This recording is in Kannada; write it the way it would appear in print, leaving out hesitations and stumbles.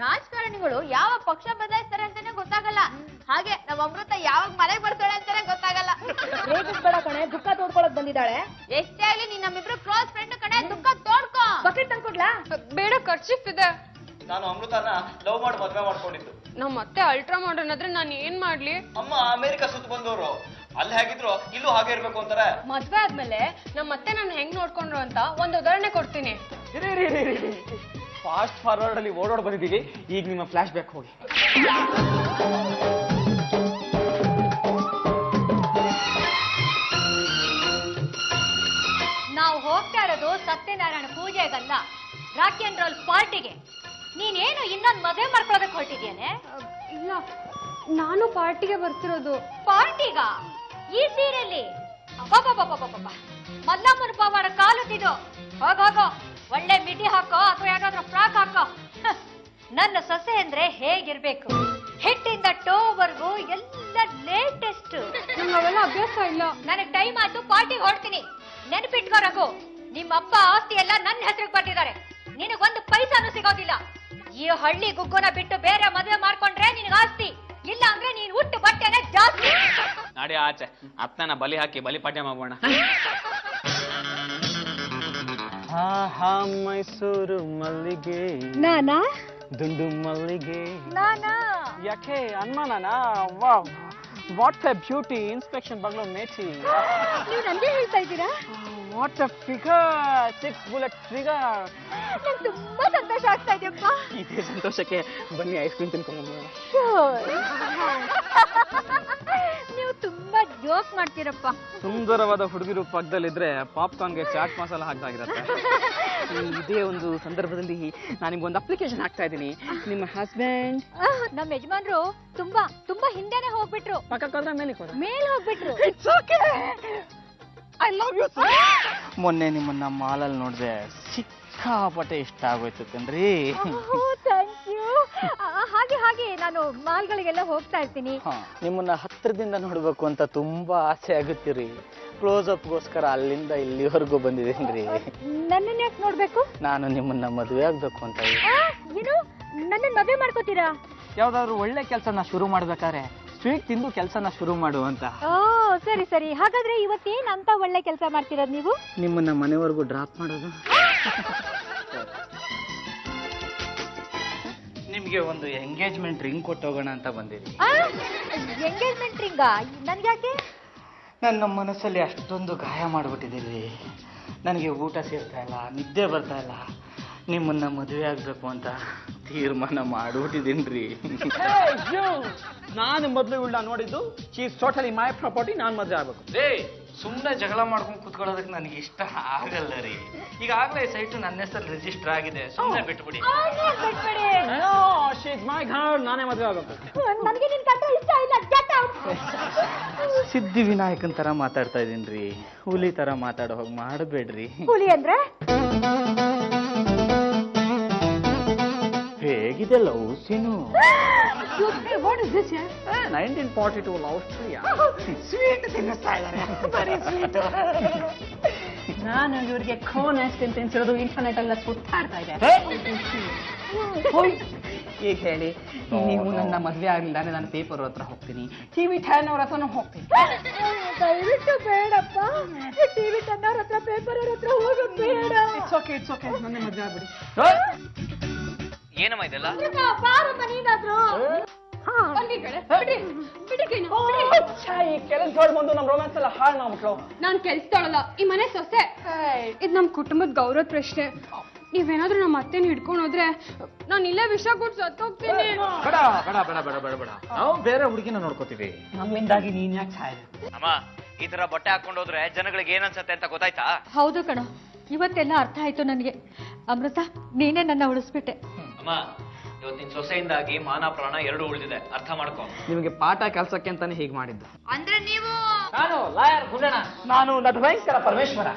ರಾಜಕಾರಣಿಗಳು ಯಾವ ಪಕ್ಷ ಬದಲಾಯಿಸ್ತಾರೆ ಅಂತಾನೆ ಗೊತ್ತಾಗಲ್ಲ. ಹಾಗೆ ನಮ್ಮ ಅಮೃತ ಯಾವಾಗ ಮನೆಗೆ ಬರ್ತಾಳೆ ಅಂತಾನೆ ಗೊತ್ತಾಗಲ್ಲ. ಬೇಡ ಕಣೆ, ದುಃಖ ತೋಡ್ಕೊಳಕ್ ಬಂದಿದ್ದಾಳೆ. ಎಷ್ಟೇ ಆಗ್ಲಿ ನೀನ್ ನಮ್ಮಿಬ್ರು ಕ್ಲೋಸ್ ಫ್ರೆಂಡ್ ಕಣೆ, ದುಃಖ ತೋಡ್ಕೋ. ಬಕೆಟ್ ತಂದ್ಕೊಡ್ಲಾ? ಬೇಡ, ಖರ್ಚಿಫ್ ಇದೆ. ನಾನು ಅಮೃತನ ಲವ್ ಮಾಡಿ ಮದ್ವೆ ಮಾಡ್ಕೊಂಡಿದ್ದು. ನಮ್ಮ ಮತ್ತೆ ಅಲ್ಟ್ರಾ ಮಾಡರ್ನ್ ಆದ್ರೆ ನಾನು ಏನ್ ಮಾಡ್ಲಿ? ಅಮ್ಮ ಅಮೆರಿಕ ಸುತ್ತ ಬಂದವರು, ಅಲ್ಲಿ ಹೇಗಿದ್ರು ಇಲ್ಲೂ ಹಾಗೆ ಇರ್ಬೇಕು ಅಂತಾರೆ. ಮದ್ವೆ ಆದ್ಮೇಲೆ ನಮ್ಮ ಮತ್ತೆ ನಾನು ಹೆಂಗ್ ನೋಡ್ಕೊಂಡ್ರು ಅಂತ ಒಂದು ಉದಾಹರಣೆ ಕೊಡ್ತೀನಿ. ಫಾಸ್ಟ್ ಫಾರ್ವರ್ಡ್ ಅಲ್ಲಿ ಓಡೋಡ್ ಬಂದಿದ್ದೀವಿ. ಈಗ ನಿಮ್ಮ ಫ್ಲಾಶ್ ಬ್ಯಾಕ್ ಹೋಗಿ. ನಾವು ಹೋಗ್ತಾ ಇರೋದು ಸತ್ಯನಾರಾಯಣ ಪೂಜೆಗಲ್ಲ, ರಾಕಿ ಅಂಡ್ ರೋಲ್ ಪಾರ್ಟಿಗೆ. ನೀನೇನು ಇನ್ನೊಂದು ಮದುವೆ ಮಾಡ್ಕೊಳ್ಳೋದಕ್ಕೆ ಹೊರಟಿದ್ಯಾನೆ? ಇಲ್ಲ, ನಾನು ಪಾರ್ಟಿಗೆ ಬರ್ತಿರೋದು. ಪಾರ್ಟಿಗ? ಈ ಸೀರೆಯಲ್ಲಿ? ಮಲ್ಲಮ್ಮನ ಪಾವಾಡ ಕಾಲುತ್ತಿದ್ದು. ಹೋಗೋ, ಒಳ್ಳೆ ಮಿಡಿ ಹಾಕೋ ಅಥವಾ ಯಾವ್ದಾದ್ರು ಫ್ರಾಕ್ ಹಾಕೋ. ನನ್ನ ಸೊಸೆ ಅಂದ್ರೆ ಹೇಗಿರ್ಬೇಕು? ಹೆಟ್ಟಿಂದ ಟೋವರ್ಗೂ ಎಲ್ಲ ಲೇಟೆಸ್ಟ್. ಅವೆಲ್ಲ ಅಭ್ಯಾಸ ಇಲ್ಲ. ನನಗೆ ಟೈಮ್ ಆಯ್ತು, ಪಾರ್ಟಿಗೆ ಹೊರಡ್ತೀನಿ. ನೆನಪಿಟ್ಕೋ ರಘು, ನಿಮ್ಮ ಅಪ್ಪ ಆಸ್ತಿ ಎಲ್ಲ ನನ್ನ ಹೆಸರಿಗೆ ಬರ್ತಿದ್ದಾರೆ. ನಿನಗೊಂದು ಪೈಸಾನು ಸಿಗೋದಿಲ್ಲ. ಈ ಹಳ್ಳಿ ಗುಗ್ಗುನ ಬಿಟ್ಟು ಬೇರೆ ಮದುವೆ ಮಾಡ್ಕೊಂಡ್ರೆ ನಿನಗೆ ಆಸ್ತಿ, ಇಲ್ಲ ಅಂದ್ರೆ ನೀನ್ ಹುಟ್ಟು ಬಟ್ಟೆನೆ ಜಾಸ್ತಿ. ನಾಡಿ ಆಚೆ ಅತ್ತನ ಬಲಿ ಹಾಕಿ ಬಲಿಪಾಠ್ಯ ಮಾಡೋಣ. ಮೈಸೂರು ಮಲ್ಲಿಗೆ ನಾನಾ? ದುಂಡು ಮಲ್ಲಿಗೆ ನಾನಾ? ಯಾಕೆ ಅನುಮಾನನಾ? Wow, what a beauty. Inspection ಬಗ್ಲೋ ಮೇಟಿ. ನೀವು ನನಗೆ ಹೇಳ್ತಾ ಇದ್ದೀರಾ? What a figure, 6 bullet figure. ನಂಗೆ ತುಂಬಾ ಸಂತೋಷ ಆಗ್ತಾ ಇದೆಯಪ್ಪ. ಇದೇ ಸಂತೋಷಕ್ಕೆ ಬನ್ನಿ ಐಸ್ ಕ್ರೀಮ್ ತಿನ್ಕೊಂಡು. ನೀವು ತುಂಬಾ ಜೋಕ್ ಮಾಡ್ತೀರಪ್ಪ. ಸುಂದರವಾದ ಹುಡುಗಿರು ಪಕ್ಕದಲ್ಲಿದ್ರೆ ಪಾಪ್ಕಾರ್ನ್ಗೆ ಚಾಟ್ ಮಸಾಲ ಹಾಕ್ದಾಗಿರತ್ತೆ. ಇದೇ ಒಂದು ಸಂದರ್ಭದಲ್ಲಿ ನಾನು ನಿಮ್ಗೊಂದು ಅಪ್ಲಿಕೇಶನ್ ಹಾಕ್ತಾ ಇದ್ದೀನಿ. ನಿಮ್ಮ ಹಸ್ಬೆಂಡ್? ನಮ್ಮ ಯಜಮಾನ್ರು ತುಂಬಾ ತುಂಬಾ ಹಿಂದೆನೆ ಹೋಗ್ಬಿಟ್ರು. ಪಕ್ಕಕ್ಕಾದ್ರೆ ಮೇಲ್ ಹೋಗ್ಬಿಟ್ರು. I love you. ಮೊನ್ನೆ ನಿಮ್ಮನ್ನ ಮಾಲಲ್ಲಿ ನೋಡಿದೆ, ಸಿಕ್ಕಾಪಟ್ಟೆ ಇಷ್ಟ ಆಗೋಯ್ತು ಕಣ್ರಿ. Thank you. ಹಾಗೆ ನಾನು ಮಾಲ್ಗಳಿಗೆಲ್ಲ ಹೋಗ್ತಾ ಇರ್ತೀನಿ. ನಿಮ್ಮನ್ನ ಹತ್ತಿರದಿಂದ ನೋಡ್ಬೇಕು ಅಂತ ತುಂಬಾ ಆಸೆ ಆಗುತ್ತೀರಿ. ಕ್ಲೋಸ್ ಅಪ್ಗೋಸ್ಕರ ಅಲ್ಲಿಂದ ಇಲ್ಲಿವರೆಗೂ ಬಂದಿದ್ದೇನ್ರಿ. ನನ್ನನ್ನ ಯಾಕೆ ನೋಡ್ಬೇಕು? ನಾನು ನಿಮ್ಮನ್ನ ಮದುವೆ ಆಗ್ಬೇಕು ಅಂತ. ಏನು, ನನ್ನ ಮದುವೆ ಮಾಡ್ಕೋತೀರಾ? ಯಾವ್ದಾದ್ರು ಒಳ್ಳೆ ಕೆಲಸನ ಶುರು ಮಾಡ್ಬೇಕಾದ್ರೆ ಸ್ವೀಟ್ ತಿಂದು ಕೆಲಸನ ಶುರು ಮಾಡು ಅಂತ. ಓ ಸರಿ. ಹಾಗಾದ್ರೆ ಇವತ್ತೇನ್ ಅಂತ ಒಳ್ಳೆ ಕೆಲಸ ಮಾಡ್ತಿರೋದು ನೀವು? ನಿಮ್ಮನ್ನ ಮನೆವರೆಗೂ ಡ್ರಾಪ್ ಮಾಡೋದು. ನಿಮ್ಗೆ ಒಂದು ಎಂಗೇಜ್ಮೆಂಟ್ ರಿಂಗ್ ಕೊಟ್ಟೋಗೋಣ ಅಂತ ಬಂದಿರಿ. ಎಂಗೇಜ್ಮೆಂಟ್ ರಿಂಗಾ? ನನ್ಗ್ಯಾಕೆ? ನನ್ನ ಮನಸ್ಸಲ್ಲಿ ಅಷ್ಟೊಂದು ಗಾಯ ಮಾಡ್ಬಿಟ್ಟಿದ್ದೀರಿ. ನನಗೆ ಊಟ ಸೇರ್ತಾ ಇಲ್ಲ, ನಿದ್ದೆ ಬರ್ತಾ ಇಲ್ಲ. ನಿಮ್ಮನ್ನ ಮದುವೆ ಆಗ್ಬೇಕು ಅಂತ ತೀರ್ಮಾನ ಮಾಡ್ಬಿಟ್ಟಿದ್ದೀನ್ರಿ. ನಾನು ಮೊದಲು ಉಳ್ಳ ನೋಡಿದ್ದು, she is totally my property, ನಾನು ಮದುವೆ ಆಗ್ಬೇಕು. ಸುಮ್ಮನೆ ಜಗಳ ಮಾಡ್ಕೊಂಡು ಕುತ್ಕೊಳ್ಳೋದಕ್ಕೆ ನನಗೆ ಇಷ್ಟ ಆಗಲ್ಲ ರೀ. ಈಗಾಗಲೇ ಸೈಟು ನನ್ನ ಹೆಸರು ರಿಜಿಸ್ಟರ್ ಆಗಿದೆ, ಸುಮ್ಮನೆ ಬಿಟ್ಬಿಡಿ. ನಾನೇ ಮದುವೆ ಆಗ್ಬೇಕು. ನನಗೆ ನಿನ್ ಕಂಡ್ರೆ ಇಷ್ಟ ಇಲ್ಲ. ಸಿದ್ಧಿ ವಿನಾಯಕನ್ ತರ ಮಾತಾಡ್ತಾ ಇದೀನ್ರಿ, ಹುಲಿ ತರ ಮಾತಾಡೋ ಹೋಗಿ ಮಾಡಬೇಡ್ರಿ. ಹುಲಿ ಅಂದ್ರೆ ಹೇಗಿದೆ love scene? 1942 love story. Sweet ತಿನ್ನಿಸ್ತಾ ಇದ್ದಾರೆ. ನಾನು ಇವ್ರಿಗೆ ಖೋನ್ ಅಷ್ಟೇನು ತಿನ್ಸಿರೋದು ಇಂಟರ್ನೆಟ್ ಎಲ್ಲ ಸುತ್ತಾಡ್ತಾ ಇದೆ. ಈಗ ಹೇಳಿ, ನೀವು ನನ್ನ ಮದ್ವೆ ಆಗ್ಲಿಲ್ಲ ಅಂದ್ರೆ ನಾನು ಪೇಪರ್ ಹತ್ರ ಹೋಗ್ತೀನಿ, TV 10 ಅವ್ರ ಹತ್ರನೂ ಹೋಗ್ತೀನಿ. ದಯವಿಟ್ಟು ಬೇಡಪ್ಪ, TV 10 ಅವ್ರ ಹತ್ರ, ಪೇಪರ್ ಅವ್ರ ಹತ್ರ ಹೋಗೋದು ಬೇಡ. ಇಟ್ಸ್ ಓಕೆ, ನನ್ನ ಮದ್ವೆ ಆಗ್ಬಿಡಿ. ಏನಮ್ಮ ಇದೆಲ್ಲ? ಬಾರಪ್ಪ ನೀನಾದ್ರು. ಕೆಲಸದೊಳಗೆ ಬಂದು ನಮ್ಮ ರೊಮ್ಯಾನ್ಸ್ ಎಲ್ಲ ಹಾಳು ಮಾಡ್ಬಿಟ್ಲು. ನಾನ್ ಕೆಲ್ಸದೊಳಲ್ಲ, ಈ ಮನೆ ಸೊಸೆ. ಇದ್ ನಮ್ ಕುಟುಂಬದ ಗೌರವ ಪ್ರಶ್ನೆ. ನೀವೇನಾದ್ರೂ ನಮ್ಮ ಅತ್ತೆನ ಹಿಡ್ಕೊಂಡು ಹೋದ್ರೆ ನಾನು ಇಲ್ಲೇ ವಿಷ ಕೊಟ್ಟು ಸತ್ತೋಗ್ತೀನಿ. ಬೇಡ, ನಾವು ಬೇರೆ ಹುಡುಗಿನ ನೋಡ್ಕೋತೀವಿ. ನಮ್ಮಿಂದಾಗಿ ನೀನ್ ಯಾಕೆ ಸಾಯ್ಬೇಕು? ಅಮ್ಮ, ಈ ತರ ಬಟ್ಟೆ ಹಾಕೊಂಡು ಹೋದ್ರೆ ಜನಗಳಿಗೆ ಏನನ್ಸತ್ತೆ ಅಂತ ಗೊತ್ತಾಯ್ತಾ? ಹೌದು ಕಣ, ಇವತ್ತೆಲ್ಲ ಅರ್ಥ ಆಯ್ತು ನನಗೆ. ಅಮೃತ, ನೀನೇ ನನ್ನ ಉಳಿಸ್ಬಿಟ್ಟೆ. ಅಮ್ಮ, ಇವತ್ತಿನ ಸೊಸೆಯಿಂದಾಗಿ ಮಾನ ಪ್ರಾಣ ಎರಡು ಉಳಿದಿದೆ, ಅರ್ಥ ಮಾಡ್ಕೊ. ನಿಮಗೆ ಪಾಠ ಕೆಲಸಕ್ಕೆ ಅಂತಾನೆ ಹೀಗೆ ಮಾಡಿದ್ದು. ಅಂದ್ರೆ ನೀವು? ನಾನು ಲಾಯರ್ ಗುಡಣ. ನಾನು ನಟ ಭಯಂಕರ ಪರಮೇಶ್ವರ.